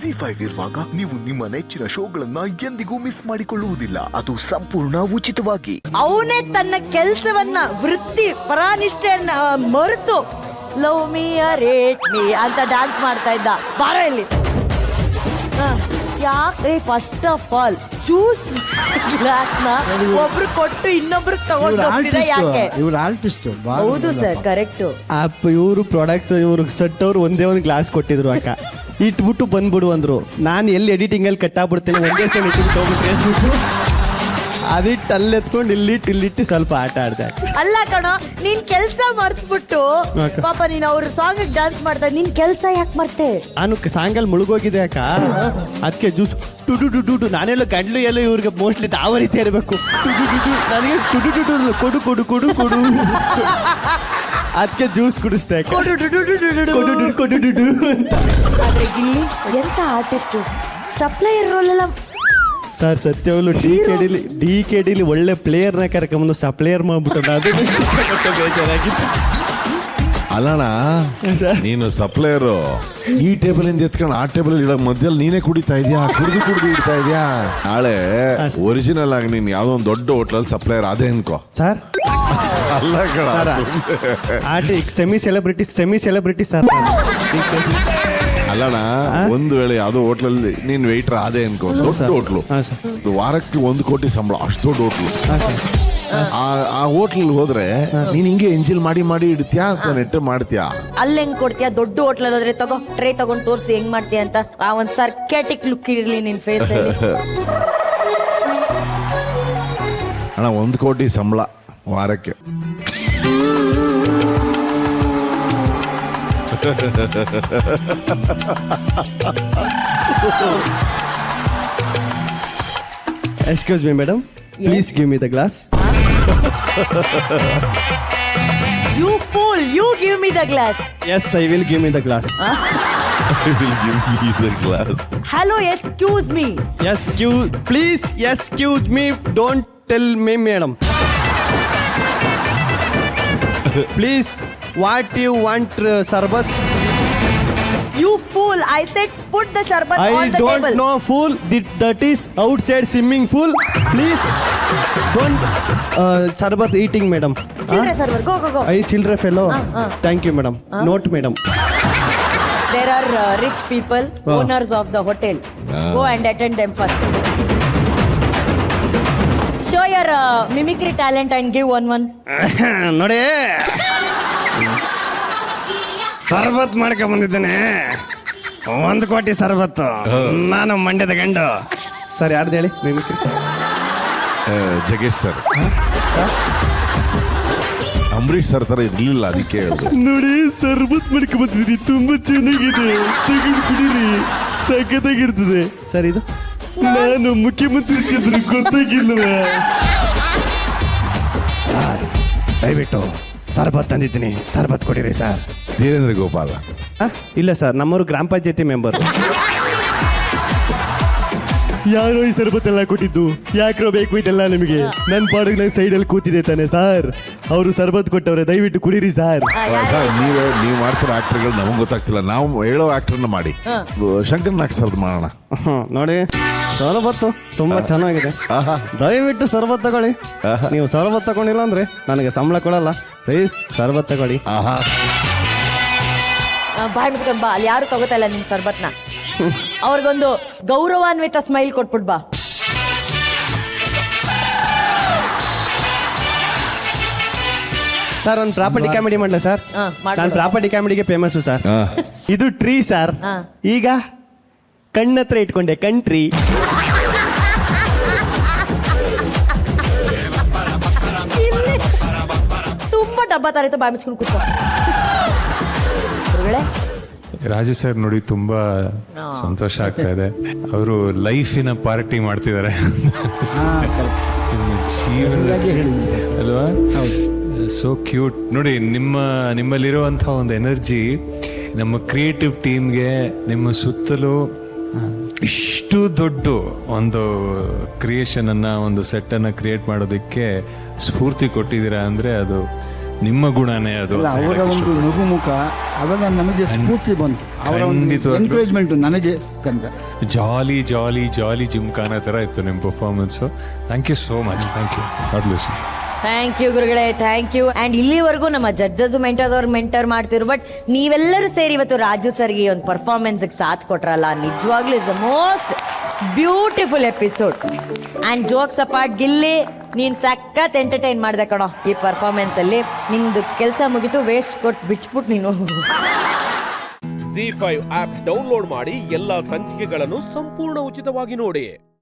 ZEE5 ಇರುವಾಗ ನೀವು ನಿಮ್ಮ ನೆಚ್ಚಿನ ಶೋಗಳನ್ನ ಎಂದಿಗೂ ಮಿಸ್ ಮಾಡಿಕೊಳ್ಳುವುದಿಲ್ಲ. ಅದು ಸಂಪೂರ್ಣ ಉಚಿತವಾಗಿ. ಅವನೇ ತನ್ನ ಕೆಲಸವನ್ನ ವೃತ್ತಿ ಪರಾನಿಷ್ಠೆಯನ್ನ ಮರೆತು love me or hate me ಅಂತ ಡ್ಯಾನ್ಸ್ ಮಾಡ್ತಾ ಇದ್ದ. ಬಾರ ಇಲ್ಲಿ. ಯಾಕೆ first of all juice glass ನ ಒಬ್ರು ಕೊಟ್ಟು ಇನ್ನೊಬ್ರು ತಗೊಂಡು ಹೋಗ್ತೀರಾ ಯಾಕೆ? ಇವ್ರು ಆರ್ಟಿಸ್ಟ್. ಹೌದು ಸರ್, ಕರೆಕ್ಟ್. ಇವರು ಪ್ರಾಡಕ್ಟ್ಸ್ ಇವ್ರು ಸೆಟ್ ಅವ್ರು ಒಂದೇ ಒಂದು ಗ್ಲಾಸ್ ಕೊಟ್ಟಿದ್ರು ಅಕ್ಕ. ಇಟ್ಬಿಟ್ಟು ಬಂದ್ಬಿಡು ಅಂದ್ರು. ನಾನು ಎಲ್ಲಿ ಎಡಿಟಿಂಗ್ ಅಲ್ಲಿ ಕಟ್ಟಾಗ್ಬಿಡ್ತೇನೆ, ಒಂದೇ ಸಲ ಇಟ್ಬಿಟ್ಟು ಹೋಗ್ಬಿಟ್ಟು ಅದಿಟ್ಟು ಅಲ್ಲೆತ್ಕೊಂಡು ಇಲ್ಲಿಟ್ಟು ಸ್ವಲ್ಪ ಆಟ ಆಡ್ದೆ. ಅಲ್ಲ ಕಣೋ, ನೀನ್ ಕೆಲ್ಸ ಮರ್ತ್ಬಿಟ್ಟು ಪಾಪ ನೀನ್ ಅವ್ರ ಸಾಂಗ್ ಡ್ಯಾನ್ಸ್ ಮಾಡ್ತಾ ನಿನ್ ಕೆಲ್ಸ ಯಾಕೆ ಮರ್ತೆ? ನಾನು ಸಾಂಗಲ್ಲಿ ಮುಳುಗೋಗಿದೆ ಅಕ್ಕ. ಅದಕ್ಕೆ ಜ್ಯೂಸ್ ಟುಡು ನಾನೆಲ್ಲ ಗಂಡ್ಲು ಎಲ್ಲ ಇವ್ರಿಗೆ ಮೋಸ್ಟ್ಲಿ ಯಾವ ರೀತಿ ಇರಬೇಕು. ನನಗೆ ಟುಡು ಕೊಡು ಕೊಡು ಕೊಡು ಕೊಡು ಅದಕ್ಕೆ ಜ್ಯೂಸ್ ಕುಡಿಸ್ದೆ ಕೊಡು ಅಂತ. ಆದ್ರೆ ಗಿಲ್ಲಿ ಎಂತ ಆರ್ಟಿಸ್ಟ್, ಸಪ್ಲೈಯರ್ ರೋಲ್ ಎಲ್ಲ. ಸರ್ ಸತ್ಯವಲ್ಲೂ ಡಿ.ಕೆ.ಡಿಲಿ ಒಳ್ಳೆ ಪ್ಲೇಯರ್ನ ಕರ್ಕೊಂಬಂದು ಸಪ್ಲೇಯರ್ ಮಾಡ್ಬಿಟ್ಟು ಅದು ಬೇಜಾರಾಗಿತ್ತು. ಅಲ್ಲಣ್ಣ, ನೀನು ಸಪ್ಲೈಯರು ಈ ಟೇಬಲ್ ಇಂದ ಎತ್ಕೊಂಡು ಆ ಟೇಬಲ್ ಇಡೋ ಮಧ್ಯದಲ್ಲಿ ನೀನೇ ಕುಡಿತಾ ಇದೆಯಾ? ಕುಡಿದು ಇಡ್ತಾ ಇದೆಯಾ? ನಾಳೆ ಒರಿಜಿನಲ್ ಆಗಿ ನೀನು ಯಾವ್ದೋ ಒಂದು ದೊಡ್ಡ ಹೋಟ್ಲಲ್ಲಿ ಸಪ್ಲೈಯರ್ ಅದೇ ಅನ್ಕೋ ಸರ್. ಅಲ್ಲ ಕಣ, ಸೆಮಿ ಸೆಲೆಬ್ರಿಟಿ ಸರ್. ಅಲ್ಲಣ್ಣ, ಒಂದು ವೇಳೆ ಯಾವ್ದೋ ಹೋಟ್ಲಲ್ಲಿ ನೀನ್ ವೆಯ್ಟರ್ ಅದೇ ಅನ್ಕೋ, ದೊಡ್ಡ ಹೋಟ್ಲು, ವಾರಕ್ಕೆ 1 ಕೋಟಿ ಸಂಬಳ, ಅಷ್ಟು ದೊಡ್ಡ ಹೋಟ್ಲು. ಆ ಹೋಟ್ಲಲ್ಲಿ ಹೋದ್ರೆ ನೀನ್ ಹಿಂಗೆ ಎಂಜಿಲ್ ಮಾಡಿ ಇಡ್ತೀಯಾ ಅಥವಾ ನೆಟ್ಟು ಮಾಡ್ತೀಯಾ? ಅಲ್ಲಿ ಹೆಂಗ್ ಕೊಡ್ತೀಯಾ? ದೊಡ್ಡ ಹೋಟ್ಲಲ್ಲಿ ಹೋದ್ರೆ ತಗೋ ಟ್ರೇ ತಗೊಂಡ್ ತೋರ್ಸಿ ಹೆಂಗ್ ಮಾಡ್ತೀಯ ಅಂತ. ಆ ಒಂದ್ ಸರ್ಕ್ಯಾಟಿಕ್ ಲುಕ್ ಇರ್ಲಿ ನಿನ್ ಫೇಸ್ ಅಲ್ಲಿ. ಅಣ್ಣ, 1 ಕೋಟಿ ಸಂಬಳ ವಾರಕ್ಕೆ. Excuse me, madam. Please give me the glass. You fool! You give me the glass. Yes, I will give me the glass. I will give you the glass. Hello, excuse me. Please excuse me. Don't tell me, madam. Please, what you want, sarbat? You fool! I said put the sharbat on the I table. don't know, fool. That is outside swimming pool. Please, don't sarbat eating, madam. Children server, go. I children fellow. Thank you, madam. Note, madam. There are rich people, owners of the hotel. Go and attend them first. Show your mimicry talent and give one. ನೋಡಿ, ಸರ್ಬತ್ ಮಾಡ್ಕೊಂಬಂದಿದ್ದೇನೆ. 1 ಕೋಟಿ ಸರ್ಬತ್ತು. ನಾನು ಮಂಡ್ಯದ ಗಂಡು. Sir, ಯಾರ್ದು ಹೇಳಿ mimicry? Jaggesh sir. Ambareesh sir ತರ ಇರ್ಲಿಲ್ಲ, ಅದಕ್ಕೆ ನೋಡಿ, ಸರ್ಬತ್ ಮಾಡ್ಕೊಂಬಂದಿದ್ರಿ, ತುಂಬಾ ಚೆನ್ನಾಗಿದೆ, ತಗೊಂಡು ಕುಡೀರಿ, ಸಖತ್ತಾಗಿರ್ತದೆ. ಸರ್, ಇದು ನಾನು ಮುಖ್ಯಮಂತ್ರಿ ಚಂದ್ರ ಗೊತ್ತಾಗಿಲ್ವಾ? ದಯವಿಟ್ಟು ಸರ್ಬತ್ ತಂದಿದ್ದೀನಿ, ಸರ್ಬತ್ ಕೊಡಿರಿ ಸರ್. ಧೀರೇಂದ್ರ ಗೋಪಾಲ. ಇಲ್ಲ ಸರ್, ನಮ್ಮವರು ಗ್ರಾಮ ಪಂಚಾಯತಿ ಮೆಂಬರ್. ಯಾರೋ ಈ ಸರ್ಬತ್ ಎಲ್ಲ ಕೊಟ್ಟಿದ್ದು, ಯಾಕ್ರೋ ಬೇಕು ಇದೆಲ್ಲ ನಿಮಗೆ? ನನ್ನ ಪಾಡಿಗೆ ನಾನು ಸೈಡಲ್ಲಿ ಕೂತಿದೆ ತಾನೆ ಸರ್. ಅವರು ಸರ್ಬತ್ ಕೊಟ್ಟವ್ರೆ, ದಯವಿಟ್ಟು ಕುಡೀರಿ ಸರ್. ಸರ್, ನೀವು ಮಾಡ್ತಿರೋ ಆಕ್ಟರ್ಗಳು ನಮಗೆ ಗೊತ್ತಾಗ್ತಿಲ್ಲ. ನಾವು ಹೇಳೋ ಆಕ್ಟರ್ನ ಮಾಡಿ ಶಂಕರ್ ನಾಗ್ ಸರ್ದ್ ಮಾಡೋಣ. ನೋಡಿ, ಸರ್ಬತ್ತು ತುಂಬಾ ಚೆನ್ನಾಗಿದೆ, ದಯವಿಟ್ಟು ಸರ್ಬತ್ ತಗೊಳ್ಳಿ. ನೀವು ಸರ್ಬತ್ ತಗೊಂಡಿಲ್ಲ ಅಂದ್ರೆ ನನಗೆ ಸಂಬಳ ಕೊಡಲ್ಲ. ಪ್ಲೀಸ್ ಸರ್ಬತ್ ತಗೊಳ್ಳಿ. ಬಾಯ್ ಮುಚ್ಕೊಂಡ್ ಬಾ. ಅಲ್ಲಿ ಯಾರು ತಗೋತಾ ಇಲ್ಲ ನಿಮ್ ಸರ್ಬತ್ನ. ಅವ್ರಿಗೊಂದು ಗೌರವಾನ್ವಿತ ಸ್ಮೈಲ್ ಕೊಟ್ಬಿಟ್ ಬಾ. ಸರ್, ಒಂದು ಪ್ರಾಪರ್ಟಿ ಕಾಮಿಡಿ ಮಾಡಲ ಸರ್? ನಾನು ಪ್ರಾಪರ್ಟಿ ಕಾಮಿಡಿಗೆ ಫೇಮಸ್ ಸರ್. ಇದು ಟ್ರೀ ಸರ್. ಈಗ ಕಣ್ಣತ್ರ ಇಟ್ಕೊಂಡೆ ಕಂಟ್ರಿ. ತುಂಬಾ ಡಬ್ಬ ತರ ಬಾಯ್ ಮುಚ್ಕೊಂಡು ಕೂತ್ಕೊ. ರಾಜು ಸರ್ ನೋಡಿ, ತುಂಬಾ ಸಂತೋಷ ಆಗ್ತಾ ಇದೆ. ಅವರು ಲೈಫಿನ ಪಾರ್ಟಿ ಮಾಡ್ತಿದ್ದಾರೆ ಅಲ್ವಾ? So cute. ನೋಡಿ, ನಿಮ್ಮಲ್ಲಿರುವಂಥ ಒಂದು ಎನರ್ಜಿ ನಮ್ಮ ಕ್ರಿಯೇಟಿವ್ ಟೀಮ್ಗೆ, ನಿಮ್ಮ ಸುತ್ತಲೂ ಇಷ್ಟು ದೊಡ್ಡ ಒಂದು ಕ್ರಿಯೇಷನ್ ಅನ್ನ, ಒಂದು ಸೆಟ್ ಅನ್ನ ಕ್ರಿಯೇಟ್ ಮಾಡೋದಕ್ಕೆ ಸ್ಫೂರ್ತಿ ಕೊಟ್ಟಿದ್ದೀರಾ ಅಂದ್ರೆ ಅದು ನಿಮ್ಮ ಗುಣನೇ ಅದು ಅಲ್ಲ, ಅವರ ಒಂದು ನಗುಮುಖ ಅವೆಲ್ಲ ನಮಗೆ ಸ್ಫೂರ್ತಿ ಬಂತು. ಅವರ ಒಂದು ಖಂಡಿತವಾಗ್ಲೂ. ಎನ್ಕರೇಜ್ಮೆಂಟ್ ನನಗೆ ಕಂದ. ಜಾಲಿ ಜಾಲಿ ಜಾಲಿ ಜಿಮ್ಖಾನ ಥರ ಇತ್ತು ನಿಮ್ಮ performance. Thank you so much. Thank you. God bless you. Thank you ಗುರುಗಳೇ, ಥ್ಯಾಂಕ್ ಯು. ಆ್ಯಂಡ್ ಇಲ್ಲಿವರೆಗೂ ನಮ್ಮ ಜಡ್ಜಸ್ ಮೆಂಟರ್ಸ್ ಅವ್ರು ಮೆಂಟರ್ ಮಾಡ್ತಿರು, ಬಟ್ ನೀವೆಲ್ಲರೂ ಸೇರಿ ಇವತ್ತು ರಾಜು ಸರ್ಗೆ ಒಂದು ಪರ್ಫಾರ್ಮೆನ್ಸ್ಗೆ ಸಾಥ್ ಕೊಟ್ರಲ್ಲ, ನಿಜವಾಗ್ಲೂ is the most beautiful episode. And jokes apart, Gilli ನೀನು ಸಖತ್ ಎಂಟರ್ಟೈನ್ ಮಾಡಿದೆ ಕಣೋ ಈ ಪರ್ಫಾರ್ಮೆನ್ಸಲ್ಲಿ. ನಿಂದು ಕೆಲಸ ಮುಗಿತು, ವೇಸ್ಟ್ ಕೊಟ್ಟು ಬಿಟ್ಬಿಟ್ಟು ನೀನು. ZEE5 ಆಪ್ ಡೌನ್ಲೋಡ್ ಮಾಡಿ ಎಲ್ಲಾ ಸಂಚಿಕೆಗಳನ್ನು ಸಂಪೂರ್ಣ ಉಚಿತವಾಗಿ ನೋಡಿ.